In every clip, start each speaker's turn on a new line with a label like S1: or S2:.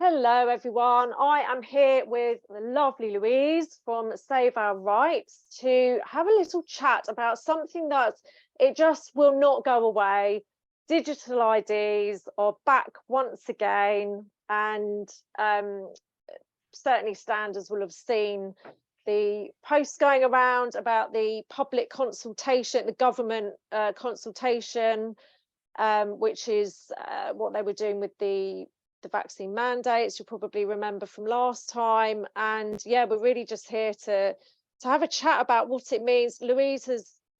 S1: Hello everyone, I am here with the lovely Louise from Save Our Rights to have a little chat about something that it just will not go away. Digital IDs are back once again, and certainly standards will have seen the posts going around about the public consultation, the government consultation, which is what they were doing with the vaccine mandates. You'll probably remember from last time. And yeah, we're really just here to have a chat about what it means. Louise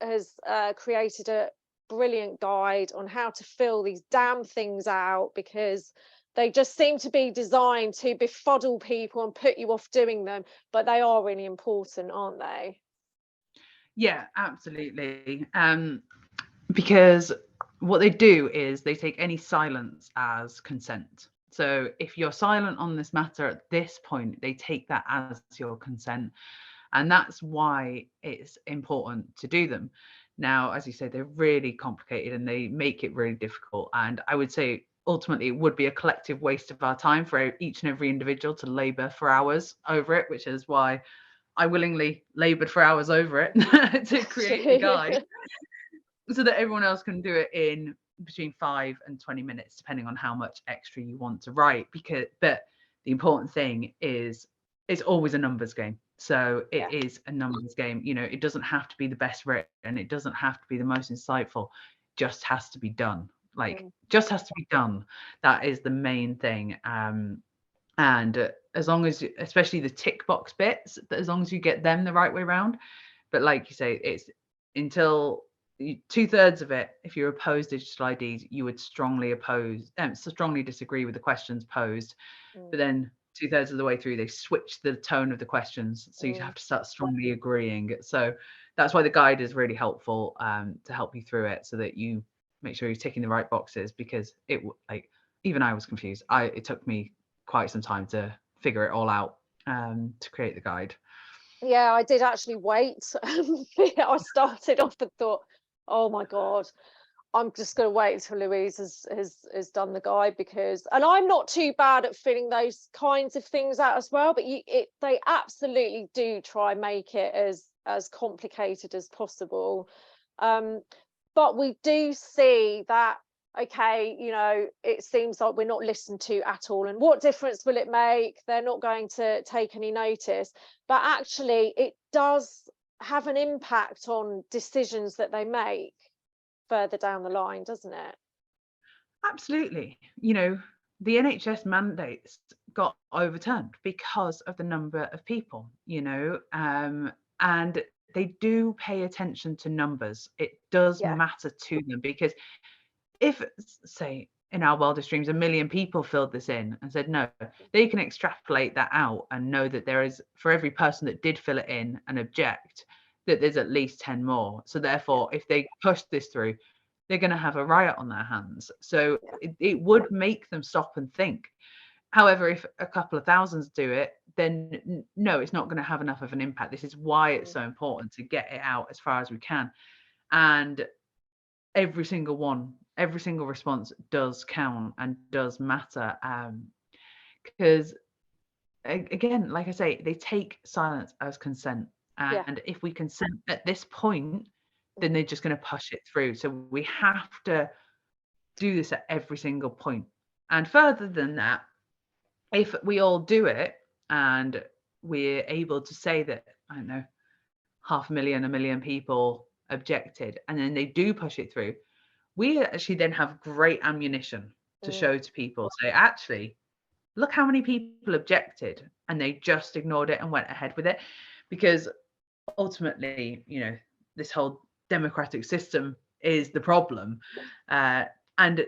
S1: has created a brilliant guide on how to fill these damn things out, because they just seem to be designed to befuddle people and put you off doing them, but they are really important, aren't they?
S2: Yeah, absolutely. Because what they do is they take any silence as consent. So if you're silent on this matter at this point, they take that as your consent. And that's why it's important to do them. Now, as you say, they're really complicated and they make it really difficult. And I would say ultimately it would be a collective waste of our time for each and every individual to labor for hours over it, which is why I willingly labored for hours over it to create the guide so that everyone else can do it in between 5 and 20 minutes, depending on how much extra you want to write. But the important thing is it's always a numbers game. So it
S1: Yeah.
S2: is a numbers game. You know, it doesn't have to be the best written, it doesn't have to be the most insightful, just has to be done. Like, just has to be done. That is the main thing. And as long as, especially the tick box bits, as long as you get them the right way around. But like you say, it's until 2/3 of it, if you oppose digital IDs, you would strongly disagree with the questions posed. But then 2/3 of the way through, they switch the tone of the questions, so you have to start strongly agreeing. So that's why the guide is really helpful, to help you through it, so that you make sure you're ticking the right boxes. Because even I was confused. It took me quite some time to figure it all out, to create the guide.
S1: Yeah, I did actually wait. I started off and thought, oh my God, I'm just going to wait until Louise has done the guide, because, and I'm not too bad at filling those kinds of things out as well, but they absolutely do try and make it as complicated as possible. But we do see that, okay, it seems like we're not listened to at all, and what difference will it make? They're not going to take any notice. But actually it does have an impact on decisions that they make further down the line, doesn't it?
S2: Absolutely. You know, the NHS mandates got overturned because of the number of people, and they do pay attention to numbers. It does
S1: Yeah.
S2: matter to them, because if, say, in our wildest dreams, 1 million people filled this in and said no, they can extrapolate that out and know that there is, for every person that did fill it in and object, that there's at least 10 more. So therefore, if they push this through, they're going to have a riot on their hands. So
S1: Yeah.
S2: it would make them stop and think. However, if a couple of thousands do it, then no, it's not going to have enough of an impact. This is why it's so important to get it out as far as we can. And every single response does count and does matter. Because again, like I say, they take silence as consent.
S1: Yeah.
S2: And if we consent at this point, then they're just going to push it through. So we have to do this at every single point. And further than that, if we all do it and we're able to say that, I don't know, 500,000, 1 million people objected, and then they do push it through, we actually then have great ammunition to show to people. Say, actually, look how many people objected and they just ignored it and went ahead with it. Because ultimately, this whole democratic system is the problem. And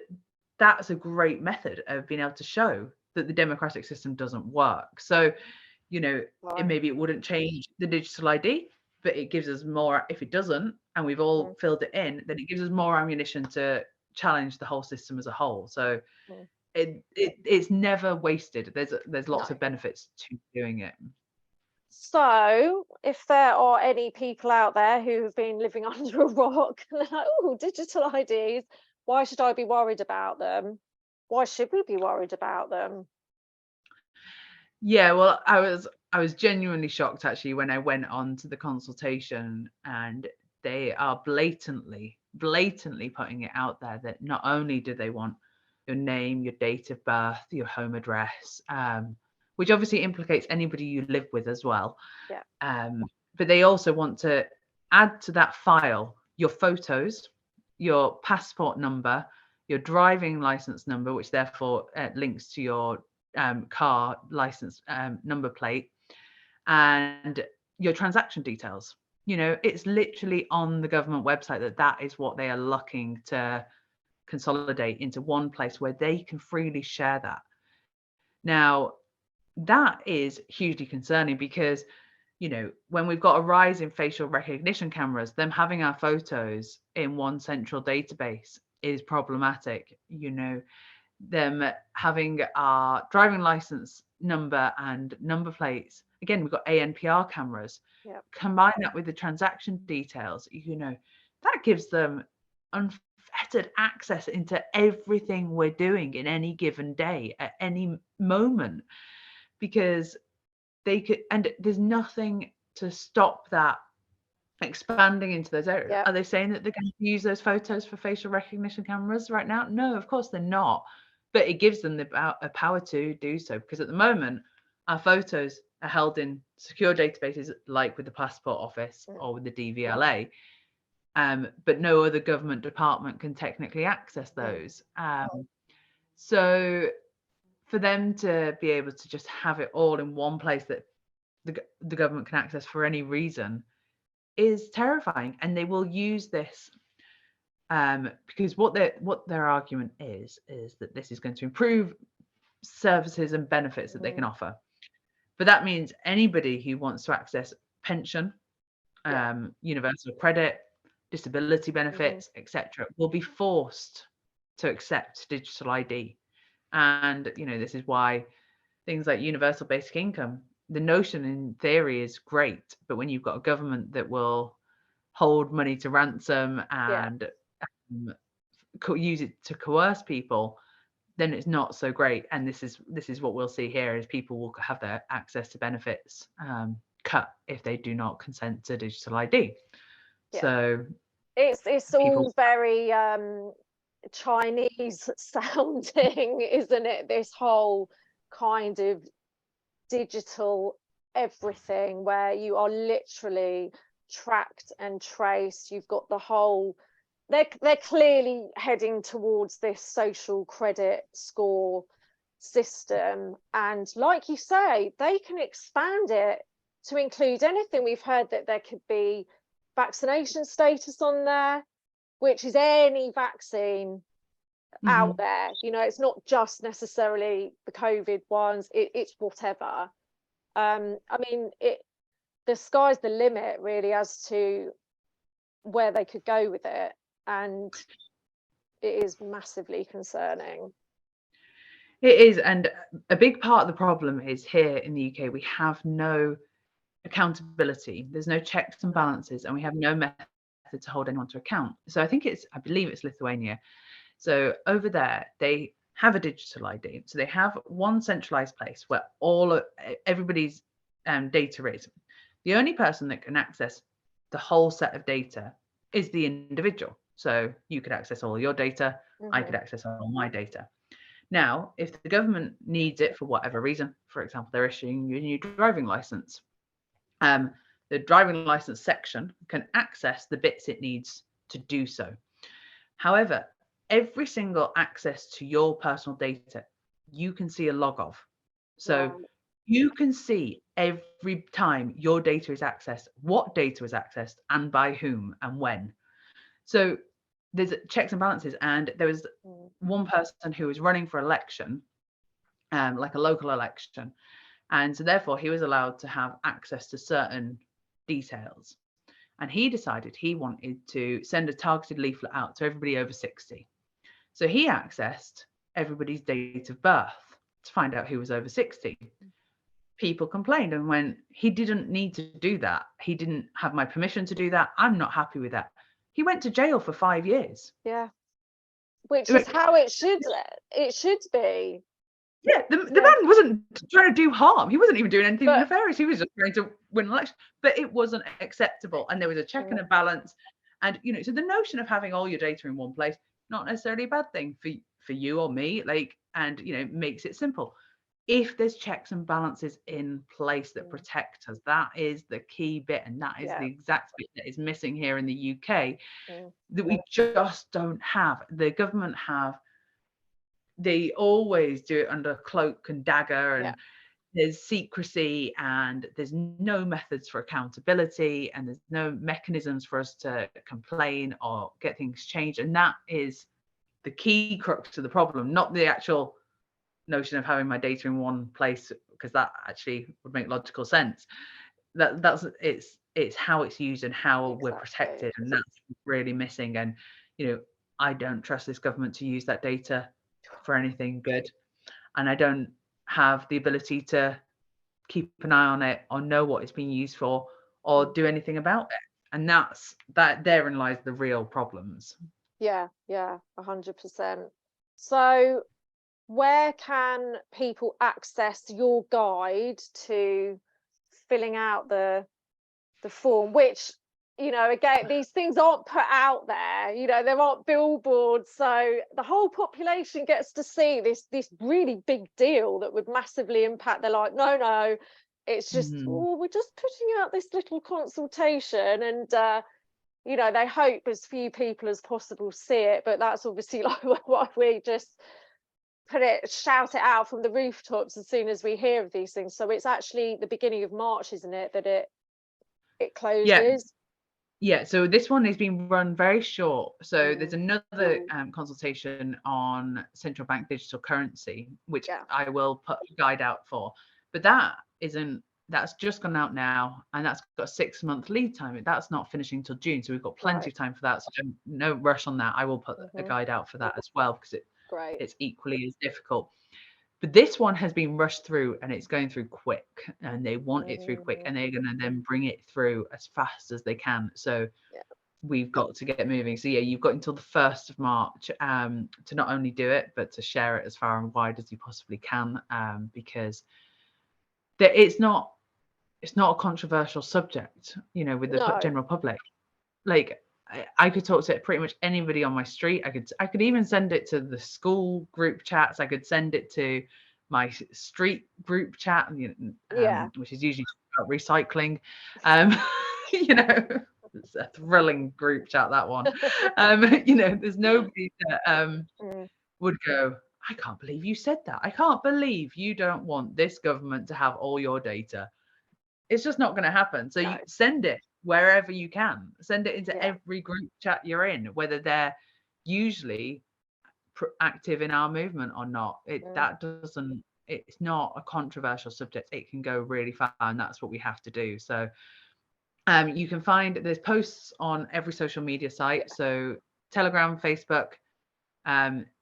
S2: that's a great method of being able to show that the democratic system doesn't work. So,
S1: Right.
S2: maybe it wouldn't change the digital ID, but it gives us more. If it doesn't, and we've all filled it in, then it gives us more ammunition to challenge the whole system as a whole. So it's never wasted. There's lots
S1: No.
S2: of benefits to doing it.
S1: So if there are any people out there who have been living under a rock and they're like, oh, digital IDs, why should I be worried about them? Why should we be worried about them?
S2: Yeah, well, I was genuinely shocked actually when I went on to the consultation, and they are blatantly putting it out there that not only do they want your name, your date of birth, your home address, which obviously implicates anybody you live with as well,
S1: Yeah.
S2: um, but they also want to add to that file your photos, your passport number, your driving license number, which therefore links to your car license number plate, and your transaction details. You know, it's literally on the government website that is what they are looking to consolidate into one place where they can freely share that. Now, that is hugely concerning because, you know, when we've got a rise in facial recognition cameras, them having our photos in one central database is problematic. You know, them having our driving license number and number plates. Again, we've got ANPR cameras.
S1: Yeah.
S2: Combine that with the transaction details, you know, that gives them unfettered access into everything we're doing in any given day at any moment, because they could, and there's nothing to stop that expanding into those areas.
S1: Yeah.
S2: Are they saying that they're going to use those photos for facial recognition cameras right now? No, of course they're not. But it gives them the power to do so, because at the moment, our photos are held in secure databases like with the Passport Office or with the DVLA, but no other government department can technically access those. So for them to be able to just have it all in one place that the government can access for any reason is terrifying, and they will use this because what their argument is that this is going to improve services and benefits that they can offer. But that means anybody who wants to access pension, universal credit, disability benefits, etc., will be forced to accept digital ID. And you know, this is why things like universal basic income, the notion in theory is great, but when you've got a government that will hold money to ransom and use it to coerce people, then it's not so great. And this is what we'll see here, is people will have their access to benefits cut if they do not consent to digital ID. So
S1: it's
S2: people,
S1: all very Chinese sounding, isn't it? This whole kind of digital everything where you are literally tracked and traced. You've got the whole, they're clearly heading towards this social credit score system, and like you say, they can expand it to include anything. We've heard that there could be vaccination status on there, which is any vaccine out there. You know, it's not just necessarily the COVID ones, it's whatever. I mean, the sky's the limit really as to where they could go with it, and it is massively concerning.
S2: it is, and a big part of the problem is here in the UK we have no accountability. There's no checks and balances, and we have no method to hold anyone to account. So I believe it's Lithuania. So over there, they have a digital ID. So they have one centralized place where everybody's data is. The only person that can access the whole set of data is the individual. So you could access all your data, I could access all my data. Now, if the government needs it for whatever reason, for example, they're issuing you a new driving license, the driving license section can access the bits it needs to do so. However, every single access to your personal data, you can see a log of. So you can see every time your data is accessed, what data was accessed and by whom and when. So there's checks and balances. And there was one person who was running for election, like a local election. And so therefore he was allowed to have access to certain details. And he decided he wanted to send a targeted leaflet out to everybody over 60. So he accessed everybody's date of birth to find out who was over 60. People complained and went, he didn't need to do that. He didn't have my permission to do that. I'm not happy with that. He went to jail for 5 years.
S1: Yeah, which is how it should be.
S2: Yeah, the man wasn't trying to do harm. He wasn't even doing anything
S1: But-
S2: nefarious. He was just trying to win an election. But it wasn't acceptable. And there was a check and a balance. And, you know, so the notion of having all your data in one place, not necessarily a bad thing for you or me, like, and, you know, makes it simple. If there's checks and balances in place that protect us, that is the key bit. And that is the exact bit that is missing here in the UK that we just don't have. The government they always do it under cloak and dagger, and there's secrecy, and there's no methods for accountability, and there's no mechanisms for us to complain or get things changed. And that is the key crux of the problem, not the actual notion of having my data in one place, because that actually would make logical sense. That's it's how it's used and how we're protected, and that's really missing. And, you know, I don't trust this government to use that data for anything good, and I don't have the ability to keep an eye on it or know what it's being used for or do anything about it. And therein lies the real problems.
S1: Yeah, 100%. So where can people access your guide to filling out the form, which, you know, again, these things aren't put out there, you know, there aren't billboards, so the whole population gets to see this really big deal that would massively impact their life. No, it's just, oh, we're just putting out this little consultation, and you know, they hope as few people as possible see it, but that's obviously like what we just shout it out from the rooftops as soon as we hear of these things. So it's actually the beginning of March, isn't it, that it closes?
S2: Yeah, so this one is being run very short. So there's another consultation on central bank digital currency, which I will put a guide out for. But that's just gone out now, and that's got a 6-month lead time. That's not finishing till June, so we've got plenty of time for that. So no rush on that. I will put a guide out for that as well, because it's equally as difficult. But this one has been rushed through, and it's going through quick, and they want it through quick, and they're going to then bring it through as fast as they can. So we've got to get moving. So yeah, you've got until the 1st of March to not only do it, but to share it as far and wide as you possibly can, because it's not a controversial subject, you know, with the general public. Like, I could talk to pretty much anybody on my street. I could even send it to the school group chats. I could send it to my street group chat, which is usually about recycling. You know, it's a thrilling group chat, that one. You know, there's nobody that would go, I can't believe you said that. I can't believe you don't want this government to have all your data. It's just not going to happen. So you send it wherever you can. Send it into every group chat you're in, whether they're usually active in our movement or not. It's not a controversial subject. It can go really far, and that's what we have to do. So you can find there's posts on every social media site. So Telegram, Facebook,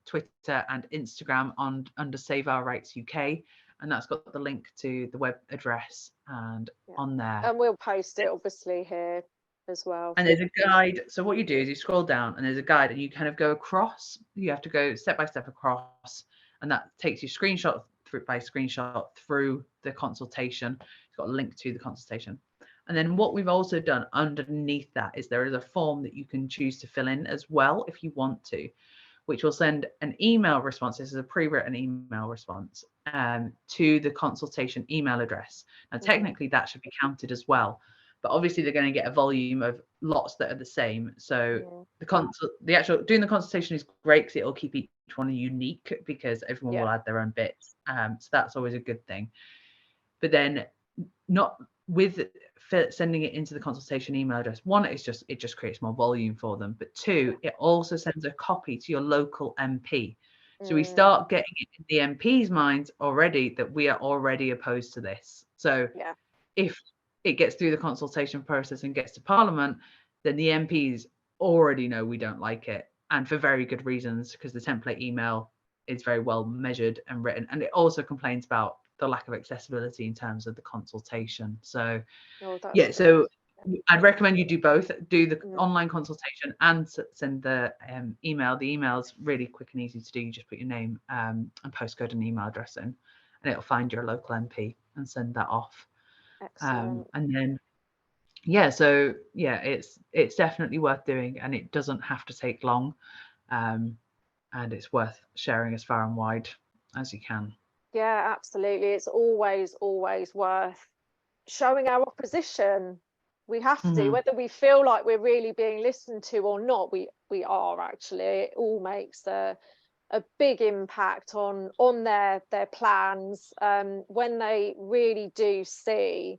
S2: Twitter and Instagram under Save Our Rights UK. And that's got the link to the web address and on there.
S1: And we'll post it obviously here as well.
S2: And there's a guide. So what you do is you scroll down, and there's a guide, and you kind of go across. You have to go step by step across, and that takes you screenshot by screenshot through the consultation. It's got a link to the consultation. And then what we've also done underneath that is there is a form that you can choose to fill in as well if you want to, which will send an email response. This is a pre-written email response to the consultation email address. Now, technically, that should be counted as well, but obviously they're going to get a volume of lots that are the same. So the actual doing the consultation is great because it'll keep each one unique, because everyone will add their own bits. So that's always a good thing. But then, not with sending it into the consultation email address, one, it just creates more volume for them, but two, it also sends a copy to your local MP. So we start getting it in the MP's minds already that we are already opposed to this. So if it gets through the consultation process and gets to Parliament, then the MPs already know we don't like it, and for very good reasons, because the template email is very well measured and written, and it also complains about the lack of accessibility in terms of the consultation. So so I'd recommend you do both. Do the
S1: Mm,
S2: online consultation and send the email. The email's really quick and easy to do. You just put your name and postcode and email address in, and it'll find your local MP and send that off.
S1: excellent.
S2: And then so it's definitely worth doing, and it doesn't have to take long, and it's worth sharing as far and wide as you can.
S1: Yeah, absolutely. It's always worth showing our opposition. We have to, whether we feel like we're really being listened to or not. We are actually. It all makes a big impact on their plans when they really do see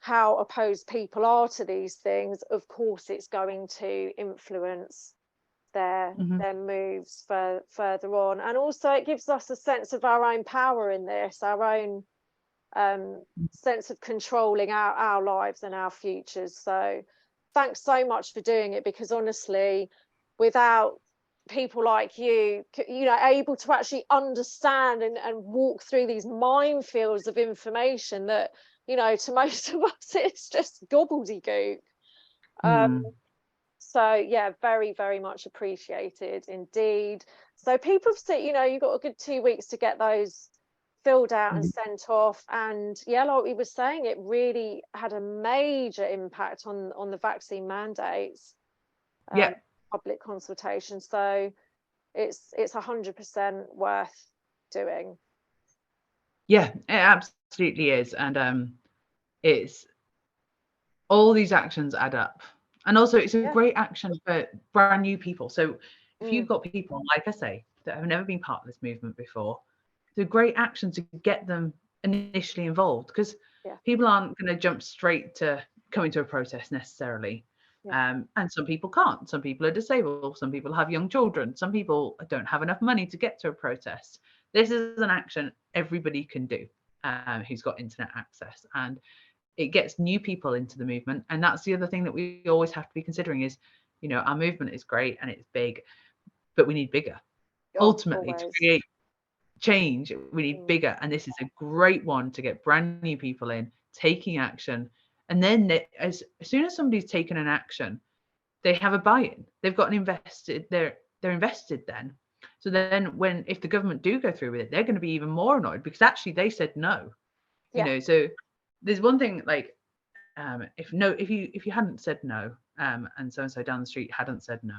S1: how opposed people are to these things. Of course, it's going to influence their moves further on, and also it gives us a sense of our own power in this, our own sense of controlling our lives and our futures. So thanks so much for doing it, because honestly, without people like you know, able to actually understand and walk through these minefields of information that, you know, to most of us it's just gobbledygook. So yeah, very, very much appreciated indeed. So people say, you know, you've got a good 2 weeks to get those filled out and sent off. And yeah, like we were saying, it really had a major impact on the vaccine mandates, public consultation. So it's 100% worth doing.
S2: Yeah, it absolutely is. And it's all these actions add up. And also it's a great action for brand new people. So if you've got people, like I say, that have never been part of this movement before, it's a great action to get them initially involved, because people aren't going to jump straight to coming to a protest necessarily. And some people can't. Some people are disabled. Some people have young children. Some people don't have enough money to get to a protest. This is an action everybody can do who's got internet access, and it gets new people into the movement. And that's the other thing that we always have to be considering is, you know, our movement is great and it's big, but we need bigger. Ultimately, to create change, we need bigger. And this is a great one to get brand new people in, taking action. And then as soon as somebody's taken an action, they have a buy-in. They've got an invested, they're invested then. So then if the government do go through with it, they're going to be even more annoyed because actually they said no. You know, so there's one thing, like if you hadn't said no, and so down the street hadn't said no,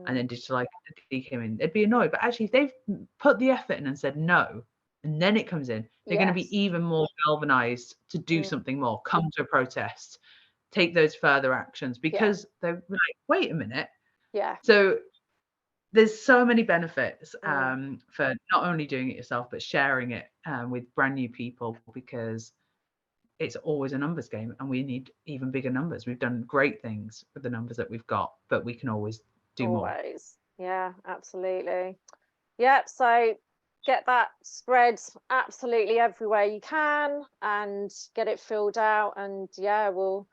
S2: and then Digital I.D. came in, they'd be annoyed. But actually, if they've put the effort in and said no, and then it comes in, they're going to be even more galvanized to do something more, come to a protest, take those further actions, because they're like, wait a minute. So there's so many benefits for not only doing it yourself, but sharing it with brand new people, because it's always a numbers game and we need even bigger numbers. We've done great things with the numbers that we've got, but we can always do more.
S1: Yeah, absolutely. Yep. So get that spread absolutely everywhere you can and get it filled out. And yeah, we'll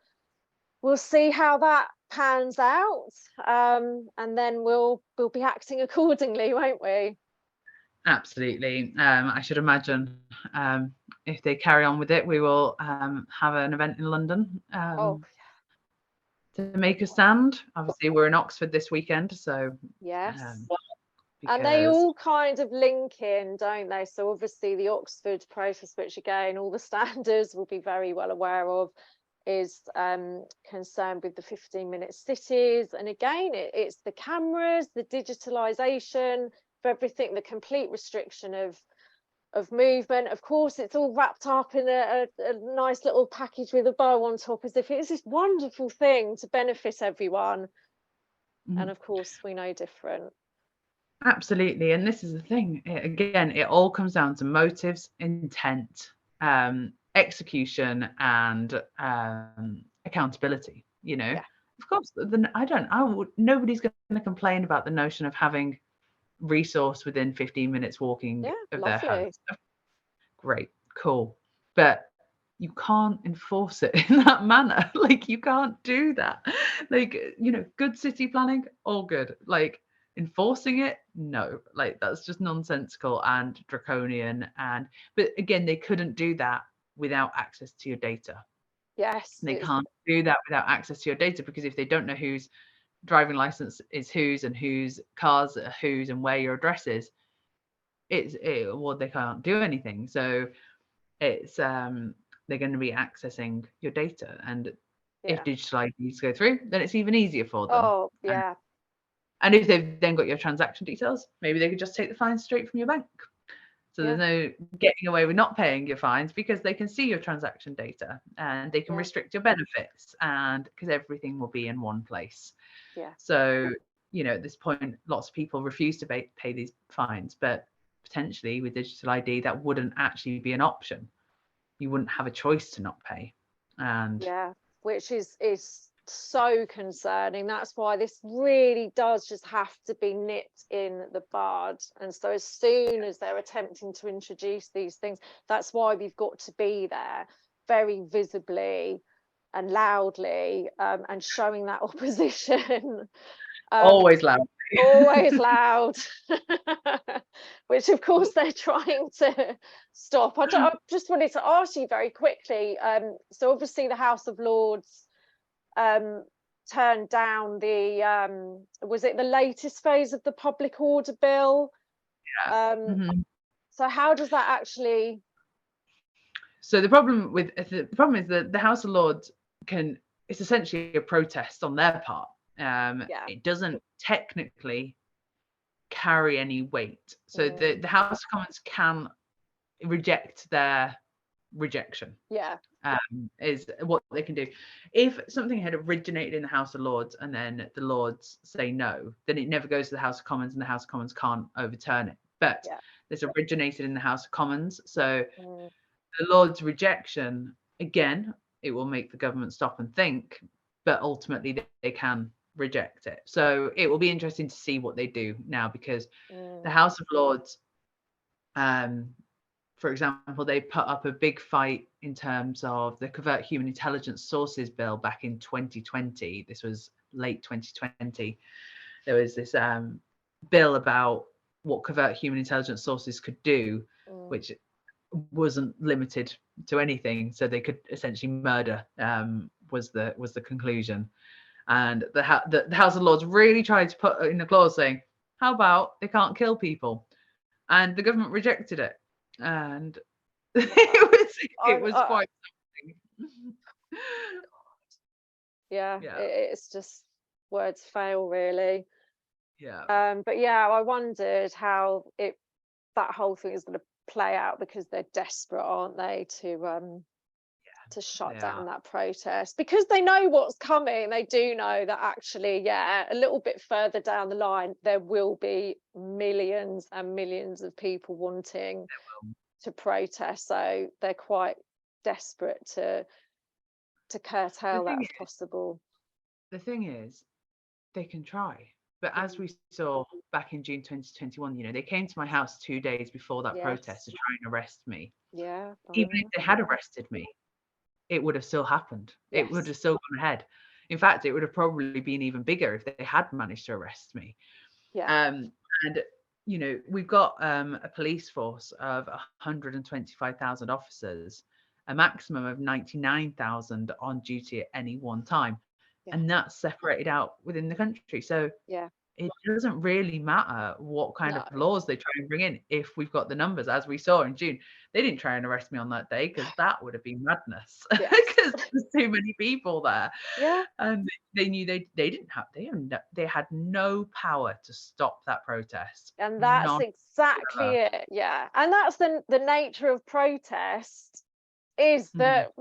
S1: see how that pans out. And then we'll be acting accordingly, won't we?
S2: Absolutely. I should imagine if they carry on with it, we will have an event in London to make a stand. Obviously, we're in Oxford this weekend, so
S1: and they all kind of link in, don't they? So obviously the Oxford protest, which again all the standers will be very well aware of, is concerned with the 15-minute cities. And again, it's the cameras, the digitalization for everything, the complete restriction of movement. Of course, it's all wrapped up in a nice little package with a bow on top, as if it's this wonderful thing to benefit everyone. And of course, we know different.
S2: Absolutely. And this is the thing, again, it all comes down to motives, intent, execution, and accountability. You know, of course, nobody's going to complain about the notion of having resource within 15 minutes walking of their house. Great, cool, but you can't enforce it in that manner. Like, you can't do that. Like, you know, good city planning, all good. Like, enforcing it, no. Like, that's just nonsensical and draconian. But again, they couldn't do that without access to your data.
S1: Yes.
S2: They can't do that without access to your data, because if they don't know whose driving license is whose and whose cars are whose and where your address is, well, they can't do anything. So it's they're going to be accessing your data, and if digital IDs go through, then it's even easier for them.
S1: Oh, yeah.
S2: And if they've then got your transaction details, maybe they could just take the fines straight from your bank. So there's no getting away with not paying your fines, because they can see your transaction data and they can restrict your benefits, and because everything will be in one place. So, at this point, lots of people refuse to pay these fines, but potentially with digital ID, that wouldn't actually be an option. You wouldn't have a choice to not pay. And
S1: which is so concerning. That's why this really does just have to be nipped in the bud. And so as soon as they're attempting to introduce these things, that's why we've got to be there very visibly and loudly, and showing that opposition.
S2: Always loud.
S1: Always loud. Which of course they're trying to stop. I just wanted to ask you very quickly, so obviously the House of Lords turned down the was it the latest phase of the public order bill? So how does that actually?
S2: So the problem is that the House of Lords it's essentially a protest on their part. It doesn't technically carry any weight. So the House of Commons can reject their rejection. Is what they can do. If something had originated in the House of Lords and then the Lords say no, then it never goes to the House of Commons, and the House of Commons can't overturn it. But this originated in the House of Commons, so the Lords' rejection, again, it will make the government stop and think, but ultimately they can reject it. So it will be interesting to see what they do now, because the House of Lords, for example, they put up a big fight in terms of the Covert Human Intelligence Sources Bill back in 2020. This was late 2020. There was this bill about what covert human intelligence sources could do, which wasn't limited to anything. So they could essentially murder, was the conclusion. And the House of Lords really tried to put in a clause saying, how about they can't kill people? And the government rejected it. And it was quite something.
S1: It's just words fail, really. But I wondered how that whole thing is going to play out, because they're desperate, aren't they, to shut down that protest, because they know what's coming. They do know that actually, a little bit further down the line, there will be millions and millions of people wanting to protest. So they're quite desperate to curtail that if possible.
S2: The thing is, they can try. But as we saw back in June 2021, they came to my house 2 days before that protest to try and arrest me. Even if they had arrested me, it would have still happened. It would have still gone ahead. In fact, it would have probably been even bigger if they had managed to arrest me. And we've got a police force of 125,000 officers, a maximum of 99,000 on duty at any one time. And that's separated out within the country. So it doesn't really matter what kind of laws they try and bring in if we've got the numbers. As we saw in June, they didn't try and arrest me on that day, because that would have been madness, because there's too many people there. And they knew they had no power to stop that protest.
S1: And that's exactly it. And that's the nature of protest, is that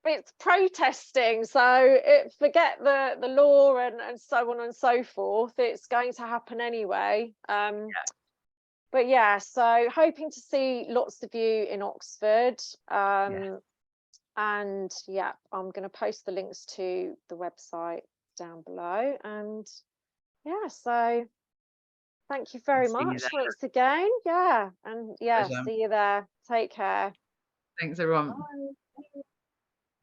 S1: it's protesting, so forget the law and so on and so forth. It's going to happen anyway. But so hoping to see lots of you in Oxford. And I'm going to post the links to the website down below. And so thank you very much once again. And see you there. Take care.
S2: Thanks, everyone.
S1: Bye.